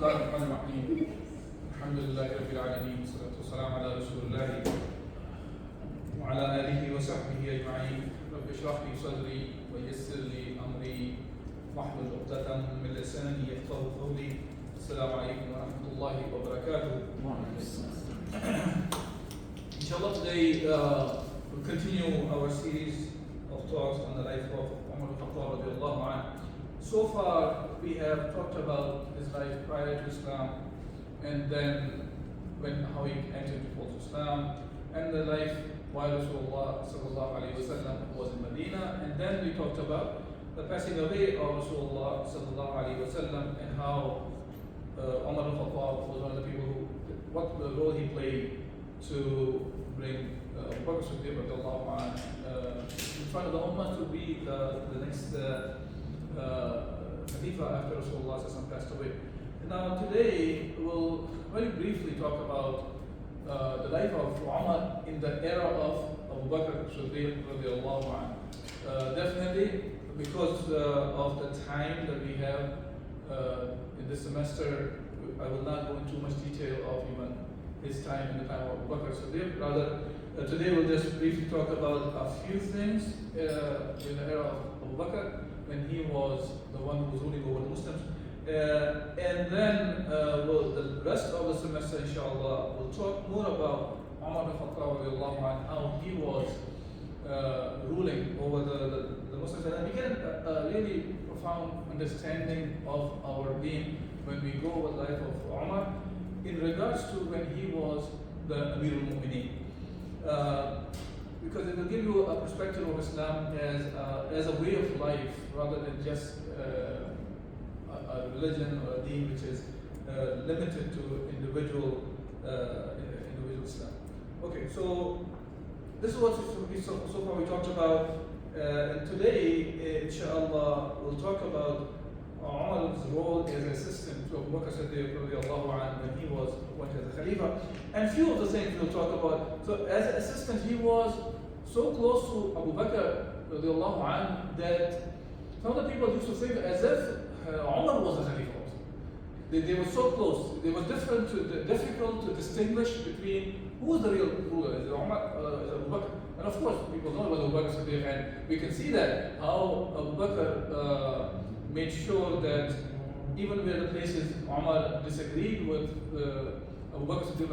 الله الرحمن الرحيم. الحمد لله رب العالمين والصلاة والسلام على رسول الله وعلى آله وصحبه أجمعين. رب اشرح لي صدري ويسر لي أمري واحلل عقدة من لساني يفقهوا قولي. السلام عليكم ورحمة الله وبركاته. Inshallah, today we'll continue our series of talks on the life of Umar Al-Khattab radiallahu anhu. So far, we have talked about his life prior to Islam, and then how he entered into false Islam, and the life while Rasulullah sallallahu alaihi wasallam was in Medina, and then we talked about the passing away of Rasulullah sallallahu alaihi wasallam and how Umar al-Khattab was one of the people who, what the role he played to bring Abu Bakr Siddiq radiallahu anhu in front of the Ummah to be the next Khalifa after Rasulullah sallallahu passed away. Now today we'll very briefly talk about the life of Umar in the era of Abu Bakr Siddiq radiallahu anhu. Definitely because of the time that we have in this semester, I will not go into much detail of even his time in the time of Abu Bakr Siddiq. Rather, today we'll just briefly talk about a few things in the era of Abu Bakr when he was the one who was ruling over the Muslims. And then the rest of the semester, inshallah, we'll talk more about Umar al-Khattab, how he was ruling over the Muslims. And we get a really profound understanding of our deen when we go over the life of Umar in regards to when he was the Amir al-Mu'mineen. Because it will give you a perspective of Islam as a way of life rather than just a religion or a deen which is limited to individual Islam. Okay, so this is what so far we talked about, and today, inshallah, we'll talk about Umar's role as assistant to Abu Bakr Siddiq radiallahu anhu when he was appointed as a Khalifa. And few of the things we'll talk about. So as an assistant, he was so close to Abu Bakr radiallahu anhu that some of the people used to think as if Umar was the Khalifa. They were so close. It was difficult to distinguish between who was the real ruler, is it Umar or is it Abu Bakr? And of course, people know about Abu Bakr Siddiq, and we can see that how Abu Bakr made sure that even where the places Umar disagreed with Abu Bakr Siddiq,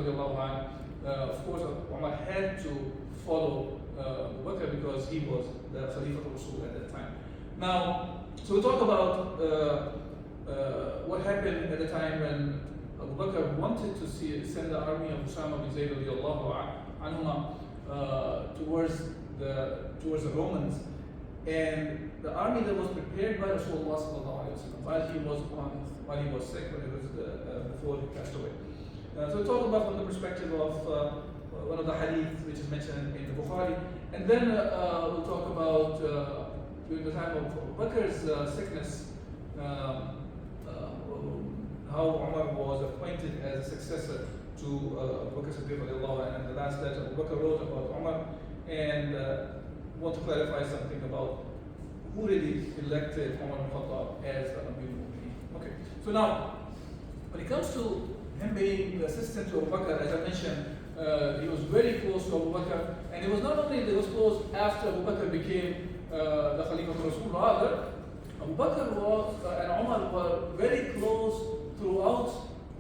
of course, Umar had to follow Abu Bakr because he was the Khalifa of Rasul at that time. Now, so we'll talk about what happened at the time when Abu Bakr wanted to send the army of Usama bin Zayd anhuma towards the Romans, and the army that was prepared by Rasulullah sallallahu alaihi wasallam while he was sick, before he passed away. So we'll talk about from the perspective of one of the hadith which is mentioned in the Bukhari, and then we'll talk about during the time of Abu Bakr's sickness, how Umar was appointed as a successor to Abu Bakr Siddiq and the last letter Abu Bakr wrote about Umar, and want to clarify something about who really elected Umar al-Khattab as the Amir al-Mu'mineen. Okay, so now when it comes to him being the assistant to Abu Bakr, as I mentioned, he was very close to Abu Bakr, and it was not only that he was close after Abu Bakr became the Khalifa of Rasul, rather Abu Bakr and Umar were very close throughout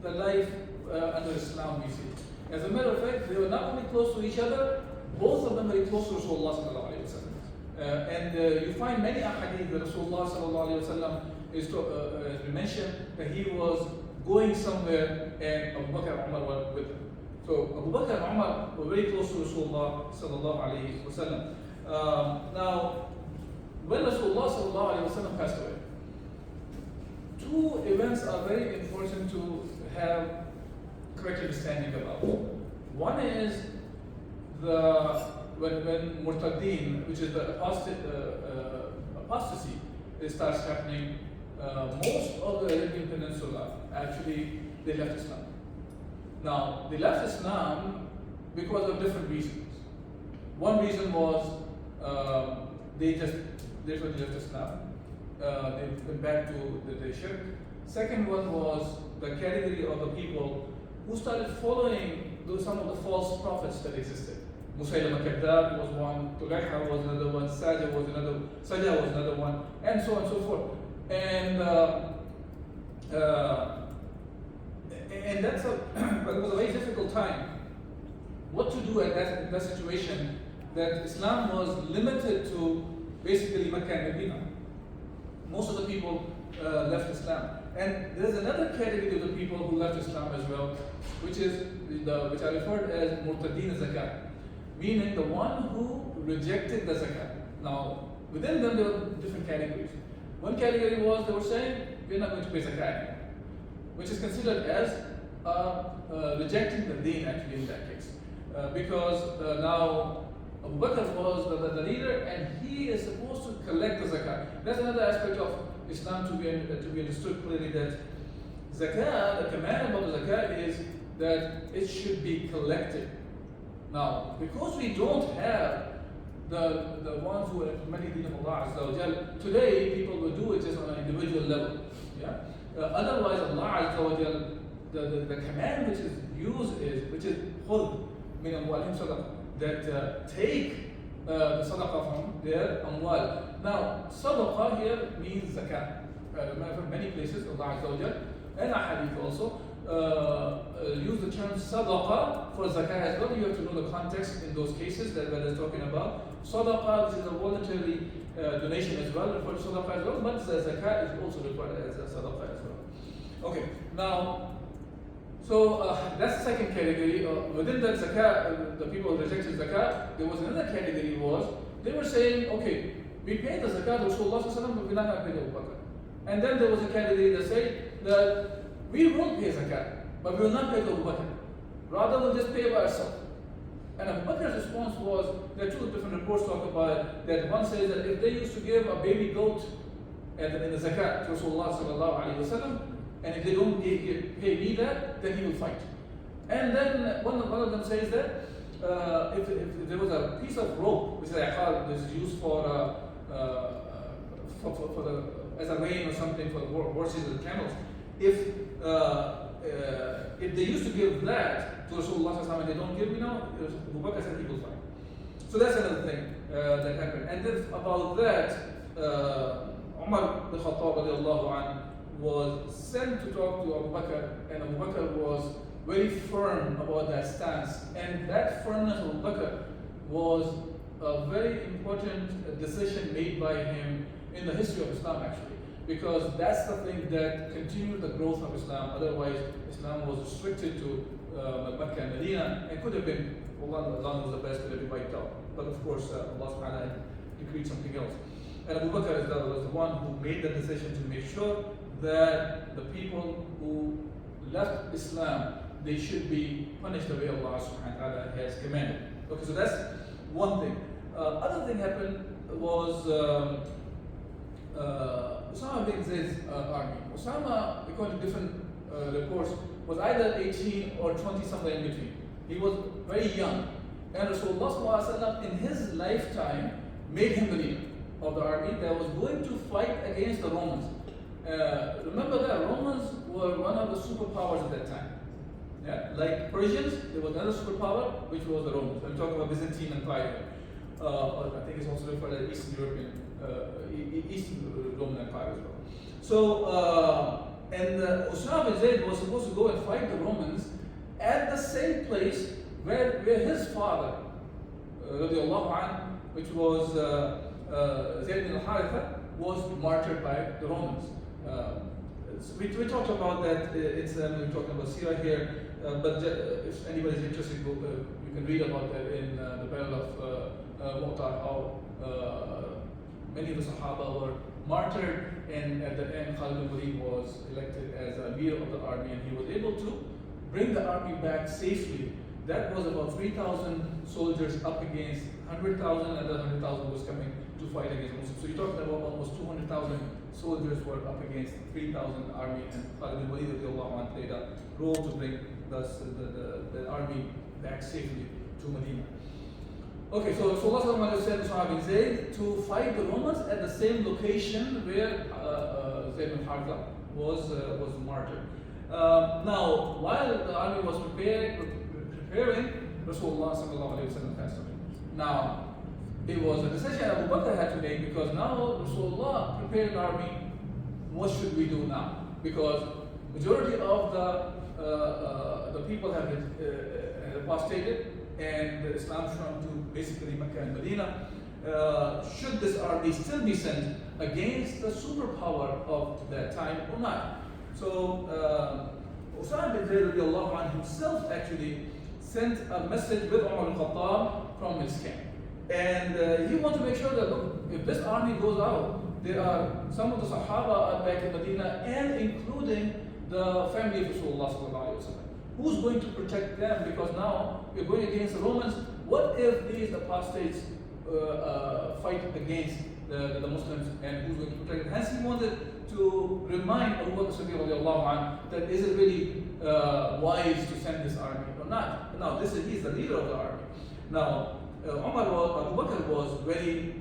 the life under Islam, we see. As a matter of fact, they were not only close to each other, both of them very close to Rasulullah sallallahu alaihi wasallam. And you find many ahadith that Rasulullah sallallahu alaihi wasallam as we mentioned, that he was going somewhere and Abu Bakr and Umar were with him. So Abu Bakr and Umar were very close to Rasulullah sallallahu alaihi wasallam. Now, when Rasulullah sallallahu alaihi wasallam passed away, two events are very important to have correct understanding about. One is when Murtadeen, which is the apostasy, it starts happening. Most of the Arabian Peninsula actually they left Islam. Now they left Islam because of different reasons. One reason was they left Islam. They went back to the shirk. Second one was the category of the people who started following some of the false prophets that existed. Musaylim al-Khattab was one, Tulayha was another one, Sajah was another one, and so on and so forth. And that's but it was a very difficult time. What to do at that situation, that Islam was limited to basically Mecca and Medina. Most of the people left Islam. And there's another category of the people who left Islam as well, which I referred as Murtadeen Zakat, meaning the one who rejected the Zakat. Now, within them there were different categories. One category was they were saying, we're not going to pay Zakat anymore, which is considered as rejecting the deen actually in that case. Because now Abu Bakr was the leader and he is supposed to collect the Zakat. That's another aspect of Islam to be understood clearly, that Zakat, the command about the Zakat is that it should be collected. Now, because we don't have the ones who are implementing the deen of Allah Azza wa Jal, today people will do it just on an individual level. Yeah? Otherwise, Allah Azza wa Jal, the command which is used which is khudh min amwalihim sadaqah, that take the sadaqah from their amwal. Now, sadaqah here means zakat. From many places, Allah Azza wa Jal, and hadith also, use the term sadaqah for zakah as well. You have to know the context in those cases that we're talking about. Sadaqah, which is a voluntary donation as well, referred to sadaqah as well, but the zakah is also referred as a sadaqah as well. Okay, now, so that's the second category. Within that zakah, the people who rejected zakah, there was another category they were saying, okay, we paid the zakat of Rasulullah but we're not going to pay the Abu Bakr. And then there was a category that said that we will pay zakat, but we will not pay the Abu Bakr. Rather, we'll just pay by ourselves. And Abu Bakr's response was, there are two different reports talk about it, that one says that if they used to give a baby goat in the zakat to Rasulullah sallallahu alayhi wa sallam, and if they don't pay me that, then he will fight. And then one of them says that if there was a piece of rope, which is used for as a rein or something for the horses and camels, if they used to give that to Rasulullah and they don't give me now, Abu Bakr said he will fight. So that's another thing that happened. And then about that, Umar Al-Khattab radiallahu anhu was sent to talk to Abu Bakr, and Abu Bakr was very firm about that stance. And that firmness of Abu Bakr was a very important decision made by him in the history of Islam actually, because that's the thing that continued the growth of Islam. Otherwise, Islam was restricted to Mecca and Medina, and could have been, Allah was the best, could have been wiped out. But of course, Allah subhanahu wa ta'ala decreed something else. And Abu Bakr was the one who made the decision to make sure that the people who left Islam, they should be punished the way Allah subhanahu wa ta'ala has commanded. Okay, so that's one thing. Other thing happened was Usama bin Zayd's army. Usama, according to different reports, was either 18 or 20, somewhere in between. He was very young. And Rasulullah in his lifetime made him the leader of the army that was going to fight against the Romans. Remember that Romans were one of the superpowers at that time. Yeah? Like Persians, there was another superpower, which was the Romans. I'm talking about Byzantine Empire. I think it's also referred as Eastern European, Eastern Roman Empire as well. So, Usama bin Zayd was supposed to go and fight the Romans at the same place where his father, radiallahu anhu, which was Zayd bin al-Haritha, was martyred by the Romans. So we talked about that incident, we're talking about Sirah here, but if anybody's interested, you can read about that in the Battle of Mu'tar, how many of the Sahaba were martyred, and at the end Khalid bin Walid was elected as a leader of the army, and he was able to bring the army back safely. That was about 3,000 soldiers up against 100,000, and the 100,000 was coming to fight against Muslims. So you're talking about almost 200,000 soldiers were up against 3,000 army, and Khalid bin Walid played a role to bring the army back safely to Medina. Okay, so Rasulullah sent Usama bin Zayd to fight the Romans at the same location where Zayd bin Haritha was martyred. Now, while the army was preparing, Rasulullah passed away. Now, it was a decision Abu Bakr had to make, because now Rasulullah prepared an army. What should we do now? Because majority of the people have apostated, and Islam shrunk to basically Mecca and Medina. Should this army still be sent against the superpower of that time or not? So Usama bin Zayd himself actually sent a message with Umar Al-Khattab from his camp. And he wanted to make sure that, look, if this army goes out, there are some of the Sahaba are back in Medina, and including the family of Rasulullah. Who's going to protect them? Because now we're going against the Romans. What if these apostates fight against the Muslims, and who's going to protect them? Hence, he wanted to remind Abu Bakr that is it really wise to send this army or not? Now, he's the leader of the army. Now, Abu Bakr was very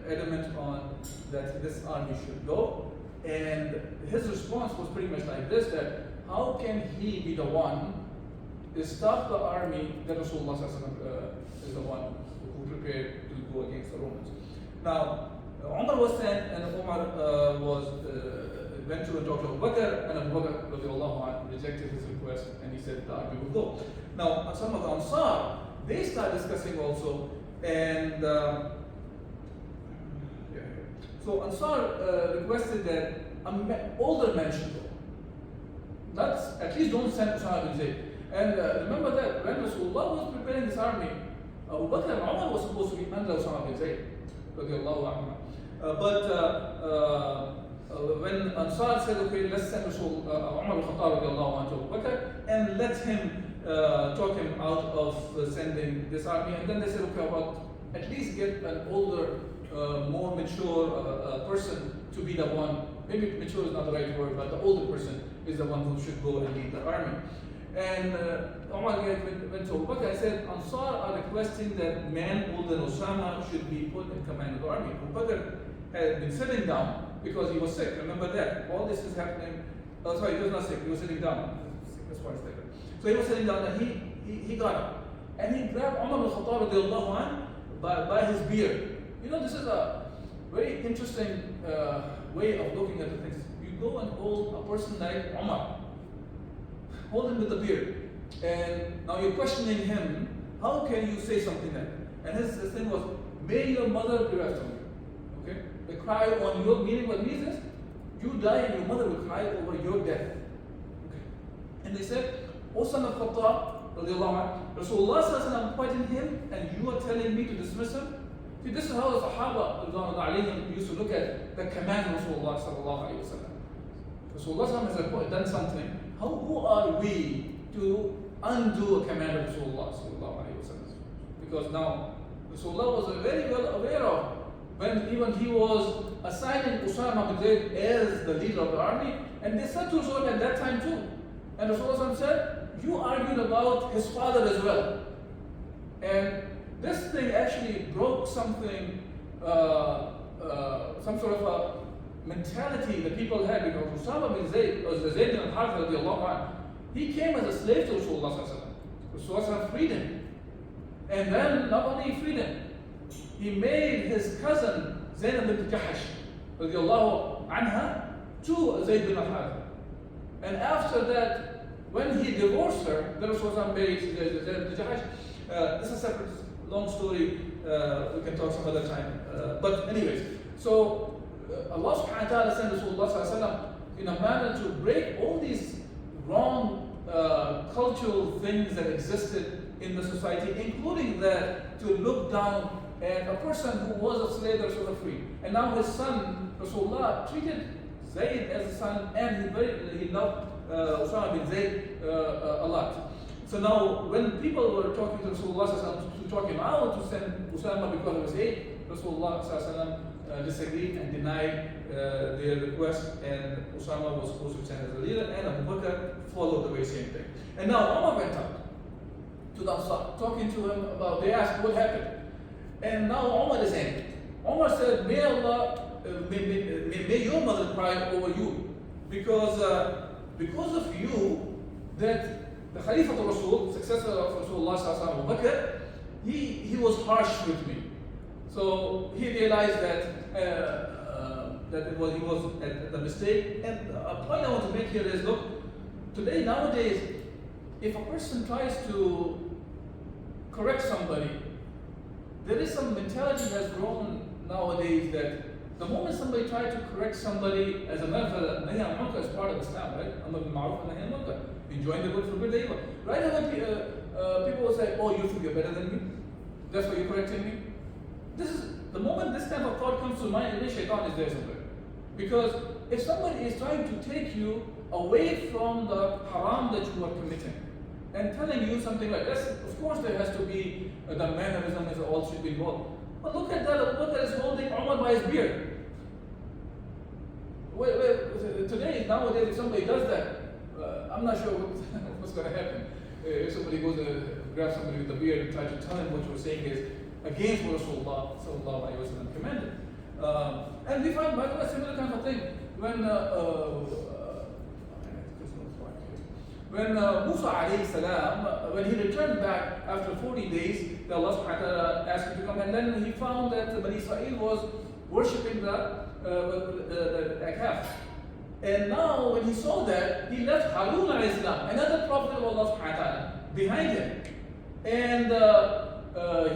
adamant on that this army should go, and his response was pretty much like this: that how can he be the one to stop the army that Rasulullah is the one who prepared to go against the Romans? Now, Umar was sent, and Umar went to talk to Abu Bakr, and Abu Bakr rejected his request, and he said the army will go. Now, some of the Ansar, they start discussing also, and so Ansar requested that older men should go. At least don't send Usama bin Zayd. And remember that when Rasulullah was preparing this army, Abu Bakr and Umar was supposed to be under Usama bin Zayd. But when Ansar said, okay, let's send Umar Al-Khattab to Abu Bakr and let him talk him out of sending this army, and then they said, okay, about at least get an older, more mature person to be the one. Maybe mature is not the right word, but the older person is the one who should go and lead the army. And Umar went to Abu Bakr and said, Ansar are requesting that men older than Osama should be put in command of the army. Abu Bakr had been sitting down because he was sick. Remember that. All this is happening. Oh, sorry, he was not sick. He was sitting down. That's why it's like that. So he was sitting down, and he got up. And he grabbed Umar Al-Khattab by his beard. You know, this is a very interesting way of looking at the things. You go and hold a person like Umar, hold him with the beard, and now you're questioning him. How can you say something like that? And his thing was, may your mother be rest on you. Okay? They cry on your, meaning what means is, you die and your mother will cry over your death. Okay? And they said, O son of Khattab, Rasulullah fighting him, and you are telling me to dismiss him? See, this is how the Sahaba used to look at the command of Rasulullah sallallahu alayhi wa sallam. Rasulullah has done something. Who are we to undo a command of Rasulullah sallallahu alayhi wa sallam? Because now Rasulullah was very well aware of when even he was assigning Usama bin Zayd as the leader of the army, and they said to Rasulullah at that time too. And Rasulullah said, you argued about his father as well. And this thing actually broke something, some sort of a mentality that people had, because Usama bin Zayd, or Zayd bin Haritha, he came as a slave to Rasulullah. Rasulullah freed him. And then not only freed him, he made his cousin Zainab bint Jahash anha to Zayd bin Haritha. And after that, when he divorced her, then Rasulullah made Zainab bint Jahash. This is a separate long story, we can talk some other time. But anyways, so Allah subhanahu wa ta'ala sent Rasulullah in a manner to break all these wrong cultural things that existed in the society, including that to look down at a person who was a slave that was free. And now his son, Rasulullah, treated Zayd as a son, and he loved Usama bin Zayd a lot. So now, when people were talking to Rasulullah to talk him out to send Usama because of his age, Rasulullah disagreed and denied their request, and Usama was supposed to be sent as a leader, and Abu Bakr followed the very same thing. And now Umar went out to the Ansar, talking to him about, they asked what happened. And now Umar is angry. Umar said, may Allah, may your mother cry over you. Because of you, that the Khalifa of Rasul, successor of Rasulullah Sallallahu Alaihi Wasallam, he was harsh with me. So he realized that he was at the mistake. And a point I want to make here is, look, today, nowadays, if a person tries to correct somebody, there is some mentality has grown nowadays that the moment somebody tries to correct somebody, as a matter of fact, nahy anil munkar is part of Islam, right? Amr bil ma'ruf and nahy anil munkar. Enjoying the good, forbid the evil. Right away, people will say, oh, you think you're better than me? That's why you're correcting me? This is the moment this kind of thought comes to mind, at least shaitan is there somewhere. Because if somebody is trying to take you away from the haram that you are committing and telling you something like this, of course there has to be the mannerism is all should be involved. But look at that, look at his holding Umar by his beard. Today, nowadays, if somebody does that, I'm not sure what's going to happen. If somebody goes and grabs somebody with the beard and tries to tell him what you're saying is against what Rasulullah Sallallahu Alaihi Wasallam commanded. And we find, by the way, a similar kind of thing. When Musa alayhi salam, when he returned back after 40 days, Allah subhanahu wa ta'ala asked him to come, and then he found that Bani Israel was worshipping the calf. And now when he saw that, he left Harun alayhi salam, another prophet of Allah subhanahu wa ta'ala, behind him. And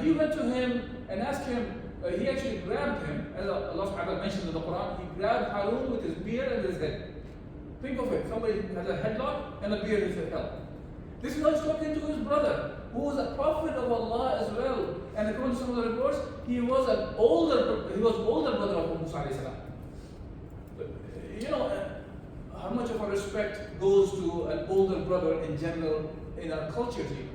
he went to him and asked him, he actually grabbed him, as Allah subhanahu wa ta'ala mentioned in the Quran, he grabbed Harun with his beard and his head. Think of it, somebody has a headlock and a beard in his head. This is how he's talking to his brother, who was a prophet of Allah as well. And according to some of the reports, he was older brother of Musa alayhi salam. You know how much of our respect goes to an older brother in general in our culture here.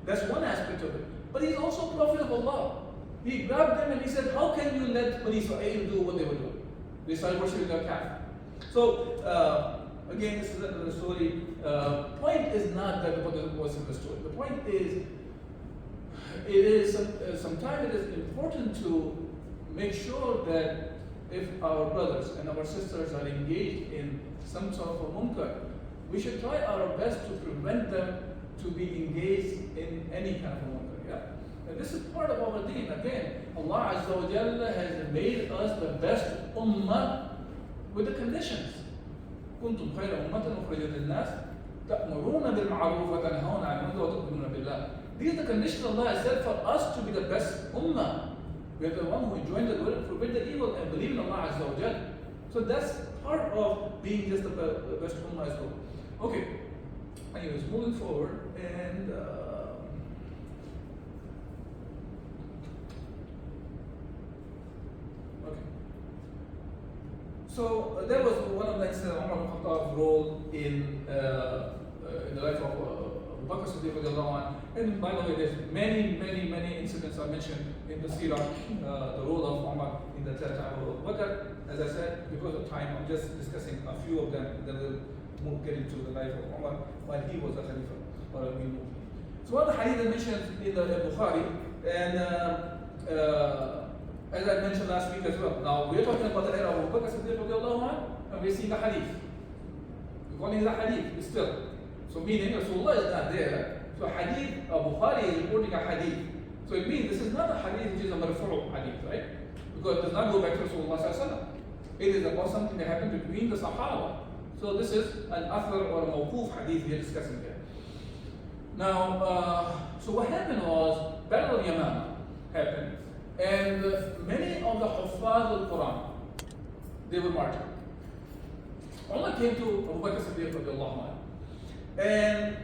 That's one aspect of it. But he's also a prophet of Allah. He grabbed them and he said, how can you let Bani Israel do what they were doing? They started worshipping their calf. So, again, this is another story. Point is not that what was in the story. The point is, sometimes it is important to make sure that if our brothers and our sisters are engaged in some sort of a munkar, we should try our best to prevent them to be engaged in any kind of a munkar. Yeah? And this is part of our deen. Again, Allah Azza wa Jalla has made us the best ummah with the conditions. كنتم خير أمة أخرجت للناس تأمرون بالمعروف وتنهون عن المنكر وتؤمنون بالله. These are the conditions Allah has set for us to be the best ummah. We are the one who enjoy the good, forbid the evil, and believe in Allah Azza wa Jalla. So that's part of being just the best ummah as well. Okay. Anyways, moving forward, and okay. So that was one of the incidents Umar al-Khattab's role in the life of Abu Bakr Siddiq radiallahu anhu. And by the way, there's many incidents are mentioned in the Sirah, the role of Umar in the time of Abu Bakr. As I said, because of time, I'm just discussing a few of them, then we'll get into the life of Umar while he was a Khalifa or a Amir. So one of the hadith I mentioned in the Bukhari, and as I mentioned last week as well. Now we're talking about the era of Abu Bakr Siddiq radiallahu anhu, and we're seeing a hadith. We're calling it a hadith still. So meaning Rasulullah is not there. So hadith, Bukhari is reporting a hadith. So it means this is not a hadith which is a marfu' hadith, right? Because it does not go back to Rasulullah sallallahu alaihi wasallam. It is about something that happened between the Sahaba. So this is an athar or a mawquf hadith we are discussing here. Now, so what happened was, Battle of Yamama happened, and many of the Huffaz al-Quran, they were martyred. Umar came to Abu Bakr Siddiq radiallahu anhu, and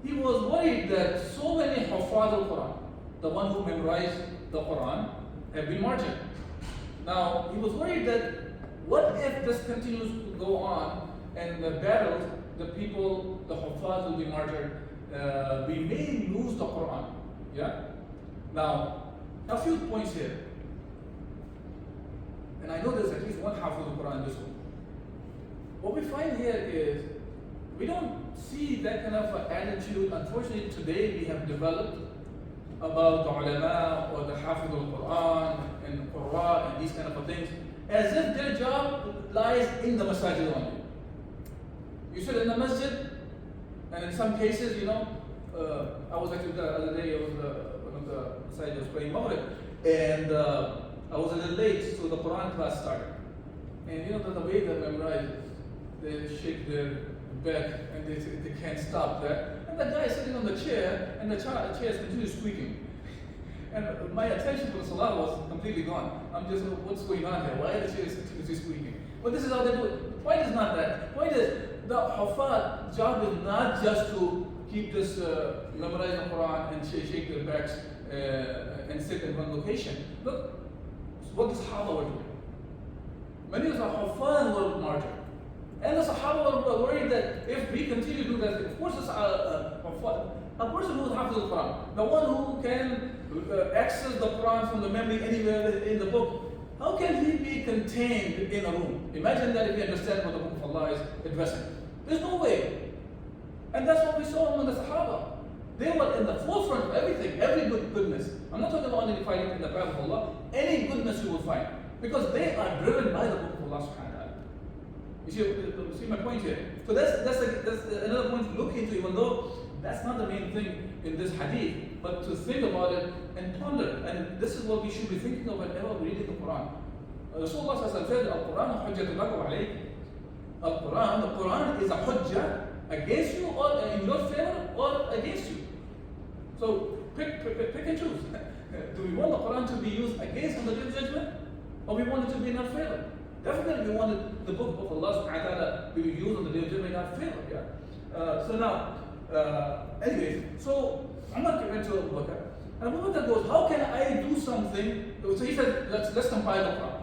he was worried that so many Huffaz al-Quran, the one who memorized the Quran, have been martyred. Now, he was worried that what if this continues to go on and the battles, the people, the Huffaz will be martyred, we may lose the Quran. Yeah? Now, a few points here. And I know there's at least one half of the Quran in this one. What we find here is, we don't see that kind of attitude. Unfortunately, today we have developed about the ulama or the hafiz al-Quran and Qur'an and these kind of things, as if their job lies in the masajid only. You sit in the masjid, and in some cases, I was actually the other day, I was one of the masajid was praying Maghrib, and I was a little late, so the Quran class started. And the way they memorize, they shake their back and they can't stop that. And the guy is sitting on the chair, and the chair is continually squeaking. And my attention for the salah was completely gone. I'm just, what's going on here? Why are the chairs continuously squeaking? But this is how they do it. The point is not that. The point is, the Hafad job is not just to keep this, memorize the Quran and shake their backs and sit in one location. Look what the Sahaba were doing. Many of the Hafad were martyred. And the Sahaba were worried that if we continue to do that, of course, a person who is Hafiz al-Quran, the one who can access the Quran from the memory anywhere in the book, how can he be contained in a room? Imagine that if you understand what the Book of Allah is addressing. There's no way. And that's what we saw among the Sahaba. They were in the forefront of everything, every goodness. I'm not talking about only fighting in the path of Allah, any goodness you will find. Because they are driven by the Book of Allah subhanahu wa ta'ala. You see my point here? So that's another point to look into, even though that's not the main thing in this hadith, but to think about it and ponder. And this is what we should be thinking of whenever we're reading the Quran. Rasulullah said, Al-Quran hujjatun laka wa alayk. The Quran is a hujjah against you, or in your favor, or against you. So pick and choose. Do we want the Quran to be used against on the Day of Judgment, or we want it to be in our favor? Definitely we want the Book of Allah subhanahu wa ta'ala to be used on the Day of Judgment in our favor. Yeah? So now, anyways, so Umar went to Abu Bakr, and Abu Bakr goes, how can I do something? So he said, let's compile the Quran.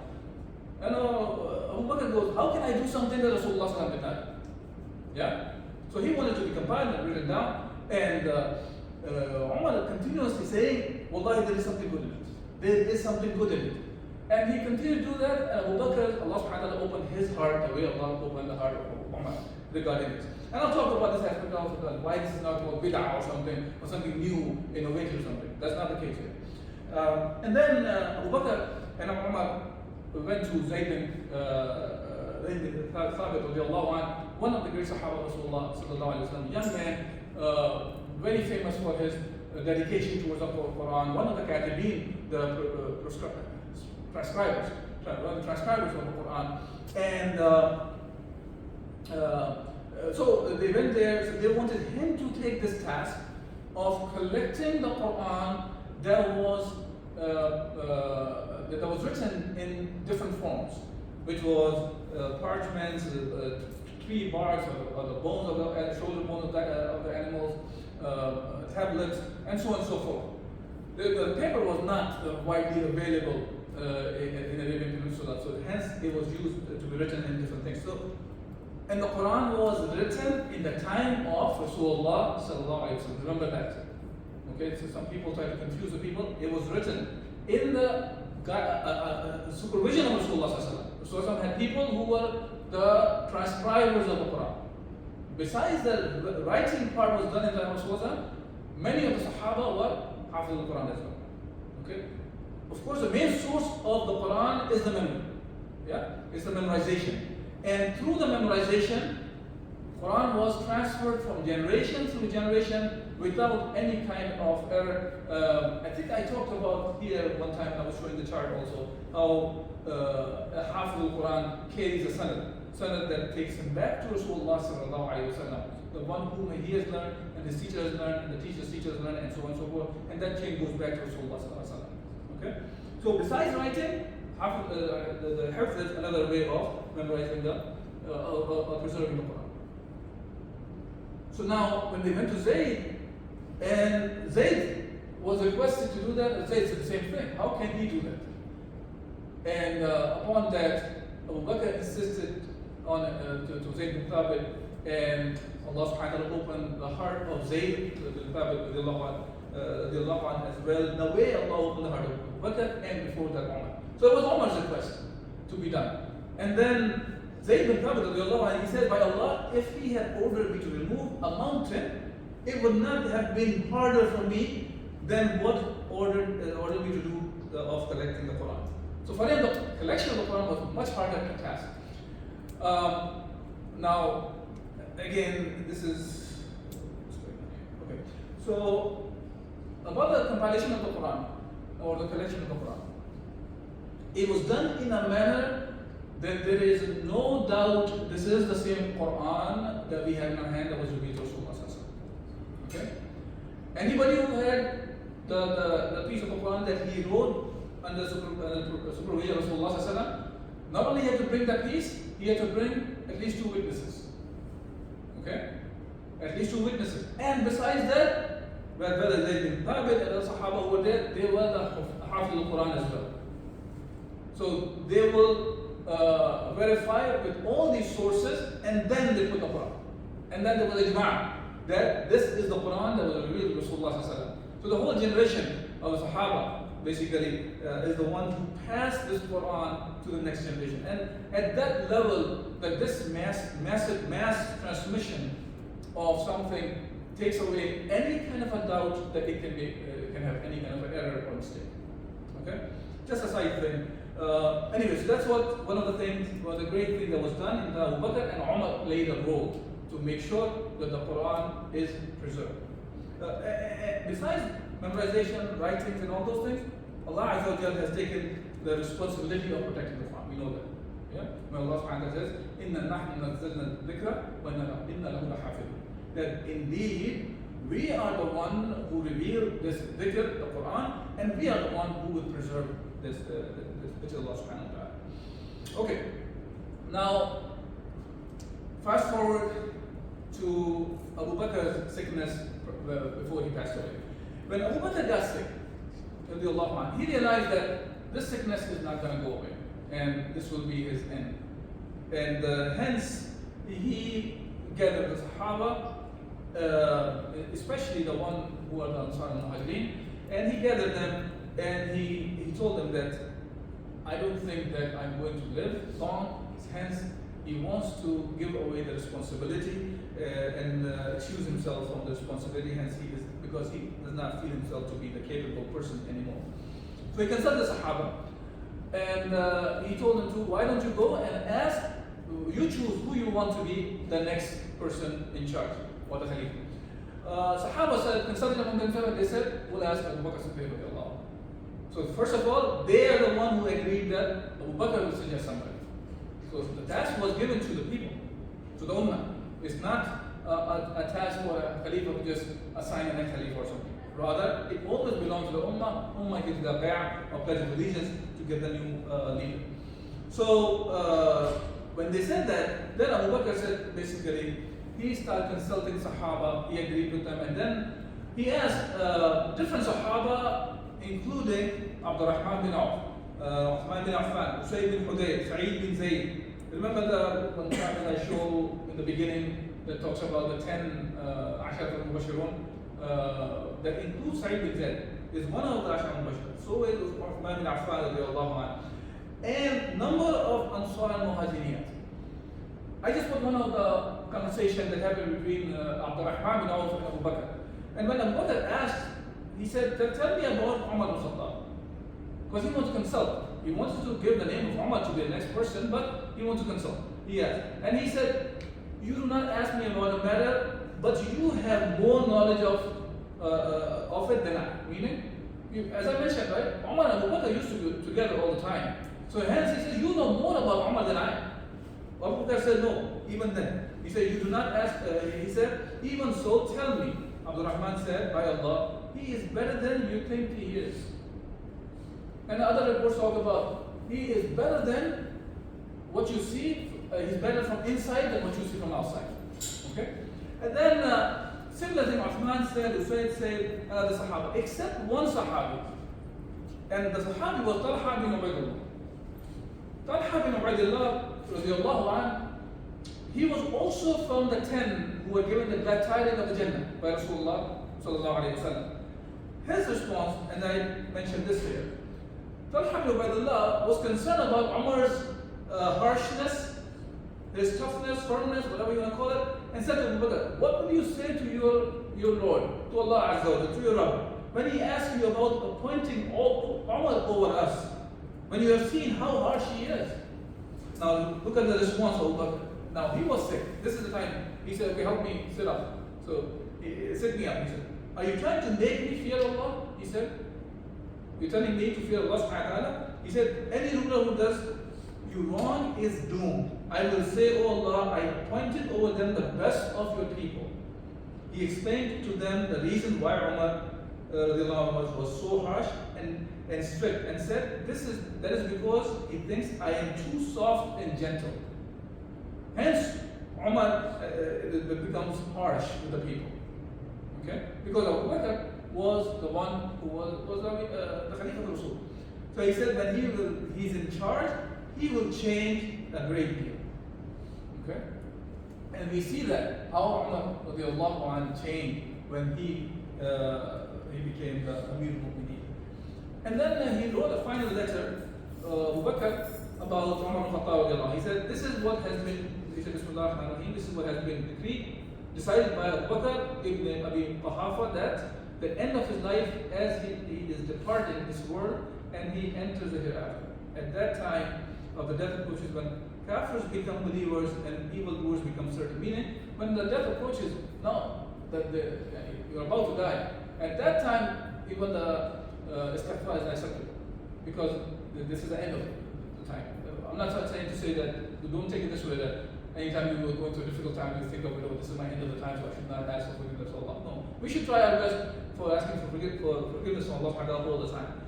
And Abu Bakr goes, how can I do something that Rasulullah did not? Yeah? So he wanted to be compiled and written down, and Umar continuously saying, Wallahi, there is something good in it. There is something good in it. And he continued to do that, and Abu Bakr, Allah subhanahu wa ta'ala opened his heart the way Allah opened the heart of Umar regarding this. And I'll talk about this aspect also, why this is not called bid'ah or something new, innovative or something. That's not the case here. And then Abu Bakr and Umar went to Zayd bin Thabit radiallahu anhu, one of the great Sahaba of Rasulullah sallallahu alayhi wa sallam, young man, very famous for his dedication towards the Quran, one of the katibin, the transcribers of the Quran. And so they went there, so they wanted him to take this task of collecting the Quran that was written in different forms, which was parchments, tree barks, or the bones of the shoulder bones of the animals, tablets, and so on and so forth. The paper was not widely available in Arabian Peninsula, so hence it was used to be written in different things. So, and the Quran was written in the time of Rasulullah sallallahu alaihi wasallam. Remember that. Okay, so some people try to confuse the people. It was written in the supervision of Rasulullah sallallahu alaihi wasallam. Rasulullah had people who were the transcribers of the Quran. Besides the writing part was done in the time of Rasulullah, many of the Sahaba were Hafiz al-Quran as well. Okay? Of course, the main source of the Quran is the memory. Yeah? It's the memorization. And through the memorization, Quran was transferred from generation to generation without any kind of error. I think I talked about here one time, I was showing the chart also, how a Hafiz al-Quran carries a sanad that takes him back to Rasulullah sallallahu alayhi wa sallam, the one whom he has learned, and his teacher has learned, and the teacher's teachers learned, and so on and so forth, and that chain goes back to Rasulullah sallallahu alayhi wa sallam. Okay? So besides writing, the hifz is another way of memorizing preserving the Quran. So now, when they went to Zayd, and Zayd was requested to do that, and Zayd said the same thing. How can he do that? And upon that, Abu Bakr insisted on to Zayd bin Thabit, and Allah subhanahu wa ta'ala opened the heart of Zayd bin Thabit as well, the way Allah opened the heart of Abu Bakr, and before that Umar. So it was Umar's request to be done. And then Zayd bin Thabit, he said, by Allah, if he had ordered me to remove a mountain, it would not have been harder for me then what ordered me to do of collecting the Quran. So for him, the collection of the Quran was much harder to task. Now, again, this is okay. So about the compilation of the Quran or the collection of the Quran, it was done in a manner that there is no doubt this is the same Quran that we have in our hand that was revealed to Rasulullah. Okay? Anybody who had the piece of the Quran that he wrote under supervision of Rasulullah, not only had to bring that piece, he had to bring at least 2 witnesses. Okay? At least 2 witnesses. And besides that, whether they did Thabit and the Sahaba who were there, they were the Hafiz al-Quran as well. So they will verify with all these sources, and then they put the Quran. And then there was ijma' that this is the Quran that was revealed to Rasulullah. So the whole generation of the Sahaba basically is the one who passed this Quran to the next generation. And at that level, that this massive transmission of something takes away any kind of a doubt that it can have any kind of an error or mistake. Okay? Just a side thing. Anyways, that's one of the great things that was done in the Abu Bakr and Umar played a role to make sure that the Quran is preserved. Besides memorization, writings, and all those things, Allah Azza wa Jalla has taken the responsibility of protecting the Quran. We know that. Yeah? When Allah subhanahu wa ta'ala says, إِنَّا نَحْنُ نَزَّلْنَا الذِّكْرَ وَإِنَّا لَهُ لَحَافِظُونَ. That indeed, we are the one who revealed this dhikr, the Quran, and we are the one who will preserve this, which is Allah subhanahu wa ta'ala. Okay. Now, fast forward to Abu Bakr's sickness before he passed away. When Abu Bakr got sick, he realized that this sickness is not going to go away, and this will be his end. And hence, he gathered the Sahaba, especially the one who are the Ansar and Muhajirin, and he gathered them, and he told them that I don't think that I'm going to live long. Hence, he wants to give away the responsibility and excuse himself from the responsibility. Hence, because he does not feel himself to be the capable person anymore. So he consulted the Sahaba, and he told them to, why don't you go and ask, you choose who you want to be the next person in charge, or the Khalif. Sahaba said, consulting among themselves, they said, we'll ask Abu Bakr Siddiq radiallahu. So first of all, they are the one who agreed that Abu Bakr will suggest somebody. So the task was given to the people, to the Ummah. It's not a task for a Khalifa to just assign a next Khalifa or something. Rather, it always belongs to the Ummah. Ummah gives the bay'ah or pledge of allegiance to get the new leader. So when they said that, then Abu Bakr said basically, he started consulting Sahaba, he agreed with them, and then he asked different Sahaba, including Abdurrahman bin Auf, Uthman bin Affan, Usayd bin Hudayr, Sa'id bin Zayd. Remember the one time that I showed in the beginning that talks about the 10 Ashar al-Mubashirun, that includes Sa'id bin Zayd, is one of the Ashar al-Mubashirun. So is Uthman bin Affan radiallahu anhu. And number of Ansar and Muhajiriyat. I just put one of the conversation that happened between Abdurrahman bin Auf and Abu Bakr. And when Abu Bakr asked, he said, tell me about Umar bin Khattab. Because he wants to consult. He wanted to give the name of Umar to the next person, but he wants to consult. He asked. And he said, you do not ask me about a matter, but you have more knowledge of it than I. Meaning, as I mentioned, right, Umar and Abu Bakr used to be together all the time. So hence he says, you know more about Umar than I. Abu Bakr said, no, even then. He said, you do not ask, he said, even so, tell me. Abdurrahman said, by Allah, he is better than you think he is. And other reports talk about, he is better than what you see, he's better from inside than what you see from outside. Okay? And then, similar thing, Uthman said, Usayd said, the Sahaba, except one Sahabi. And the Sahabi was Talha bin Ubaidullah. Talha bin Ubaidullah, radiallahu anh, he was also from the 10 who were given the glad tidings of the Jannah by Rasulullah sallallahu alayhi wa sallam. His response, and I mentioned this here, Talha bin Ubaidullah was concerned about Umar's harshness, his toughness, firmness, whatever you want to call it, and said to Abu Bakr, what will you say to your Lord, to Allah Azza wa Jalla, to your Rabb? when he asks you about appointing Umar over us, when you have seen how harsh he is. Now look at the response of Abu Bakr. Now he was sick. This is the time. He said, okay, help me sit up. So he sit me up. He said, are you trying to make me fear Allah? He said, you're telling me to fear Allah subhanahu wa ta'ala? He said, any ruler who does you wrong is doomed. I will say, oh Allah, I appointed over them the best of your people. He explained to them the reason why Umar was so harsh and strict, and said, that is because he thinks I am too soft and gentle. Hence, Umar becomes harsh with the people. Okay? Because Abu Bakr was the one who was the Khalifa of Rasul. So he said when he's in charge, he will change a great deal. Okay? And we see that how Umar radiallahu anhu changed when he became the Amir al-Mu'mineen. And then he wrote a final letter, Abu Bakr, about Umar al-Khattab. He said, this is what has been, he said, Bismillah ar-Rahman ar-Rahim, this is what has been decreed, decided by Abu Bakr ibn Abi Quhafa, that the end of his life as he is departing this world and he enters the hereafter. At that time of the death approaches, when kafirs become believers and evildoers become certain. Meaning, when the death approaches, now that you're about to die, at that time, even the istighfar is acceptable. Because this is the end of the time. I'm not saying to say that, don't take it this way, that anytime you go into a difficult time, you think of it, oh, this is my end of the time, so I should not ask for forgiveness of Allah. No. We should try our best for asking for forgiveness from Allah all the time.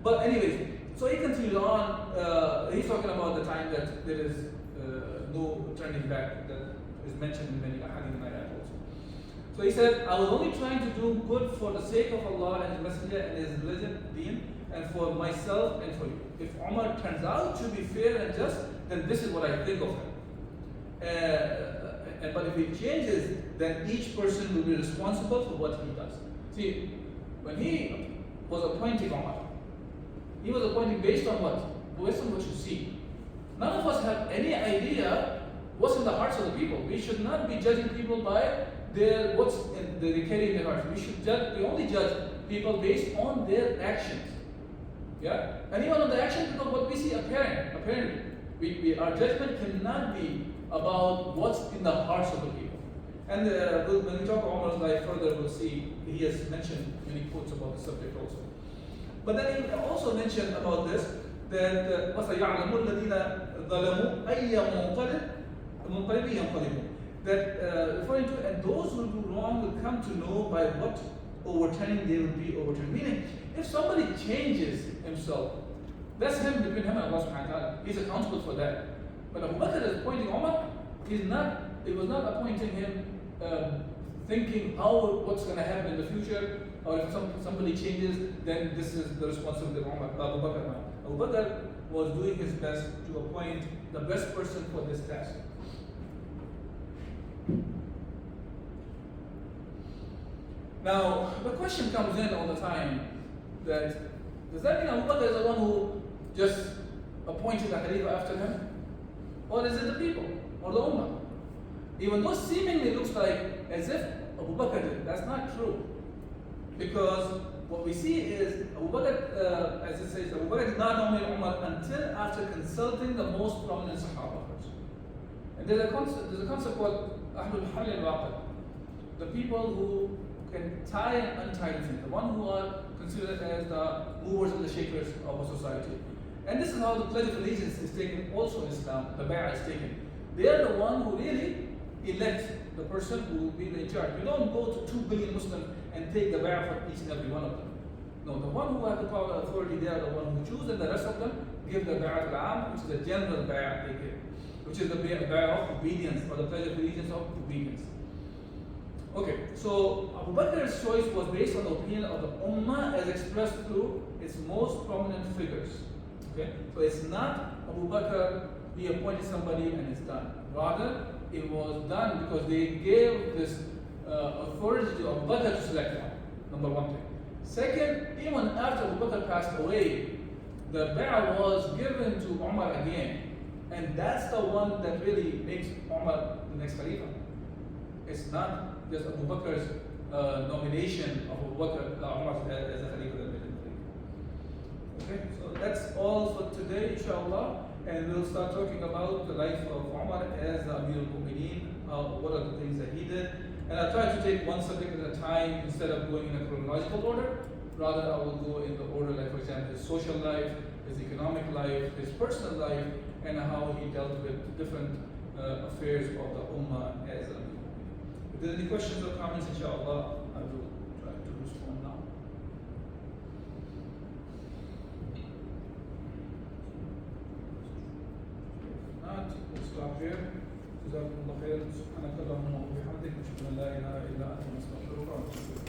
But anyways, so he continues on, he's talking about the time that there is no turning back, that is mentioned in many ahadith and ayat also. So he said, I was only trying to do good for the sake of Allah and His Messenger and His religion, deen, and for myself and for you. If Umar turns out to be fair and just, then this is what I think of him. But if he changes, then each person will be responsible for what he does. See, when he was appointing Umar, he was appointing based on what? Based on what you see. None of us have any idea what's in the hearts of the people. We should not be judging people by what's they carry in their hearts. We only judge people based on their actions. Yeah? And even on the actions, because what we see apparently, our judgment cannot be about what's in the hearts of the people. And when we talk about Umar's life further, we'll see he has mentioned many quotes about the subject also. But then he also mentioned about this, that وَسَيَعْلَمُ الَّذِينَ ظَلَمُوا أَيَّ مُنْقَلِبٍ يَنْقَلِبُونَ. That referring to, and those who do wrong will come to know by what overturning they will be overturned. Meaning, if somebody changes himself, that's him, between him and Allah subhanahu wa ta'ala. He's accountable for that. But Abu Bakr is appointing Umar, it was not appointing him thinking what's going to happen in the future, or if somebody changes, then this is the responsibility of Abu Bakr. Abu Bakr was doing his best to appoint the best person for this task. Now, the question comes in all the time that, does that mean Abu Bakr is the one who just appointed a Khalifa after him? Or is it the people, or the Ummah? Even though seemingly looks like as if Abu Bakr did, that's not true. Because what we see is Abu Bakr, as it says, Abu Bakr did not nominate Umar until after consulting the most prominent Sahaba first. And there's a concept called Ahlul Hal al-Waqt, the people who can tie and untie things, the one who are considered as the movers and the shakers of a society. And this is how the Pledge of Allegiance is taken also in Islam, the Bay'ah is taken. They are the one who really elect the person who will be in charge. You don't go to 2 billion Muslims and take the Bay'ah for each and every one of them. No, the one who has the power and authority, they are the one who choose, and the rest of them give the Bay'ah al-Am, which is the general Bay'ah they give, which is the Bay'ah of obedience, or the Pledge of Allegiance of obedience. Okay, so Abu Bakr's choice was based on the opinion of the Ummah as expressed through its most prominent figures. Okay, so it's not Abu Bakr, he appointed somebody and it's done. Rather, it was done because they gave this authority to Abu Bakr to select one. Number one thing. Second, even after Abu Bakr passed away, the Bay'ah was given to Umar again. And that's the one that really makes Umar the next Khalifa. It's not just Abu Bakr's nomination of Abu Bakr Umar as a Khalifa that they didn't believe. Okay, so that's all for today, inshallah. And we'll start talking about the life of Umar as Amir al-Mu'mineen, what are the things that he did. And I'll try to take one subject at a time instead of going in a chronological order. Rather, I will go in the order, like for example, his social life, his economic life, his personal life, and how he dealt with different affairs of the Ummah as Amir al-Mu'mineen. If there's any questions or comments, inshallah, I will try to respond now. We'll stop here. جزاكم الله خير. سبحانك اللهم وبحمدك نشهد ان لا اله الا انت نستغفرك ونتوب اليك.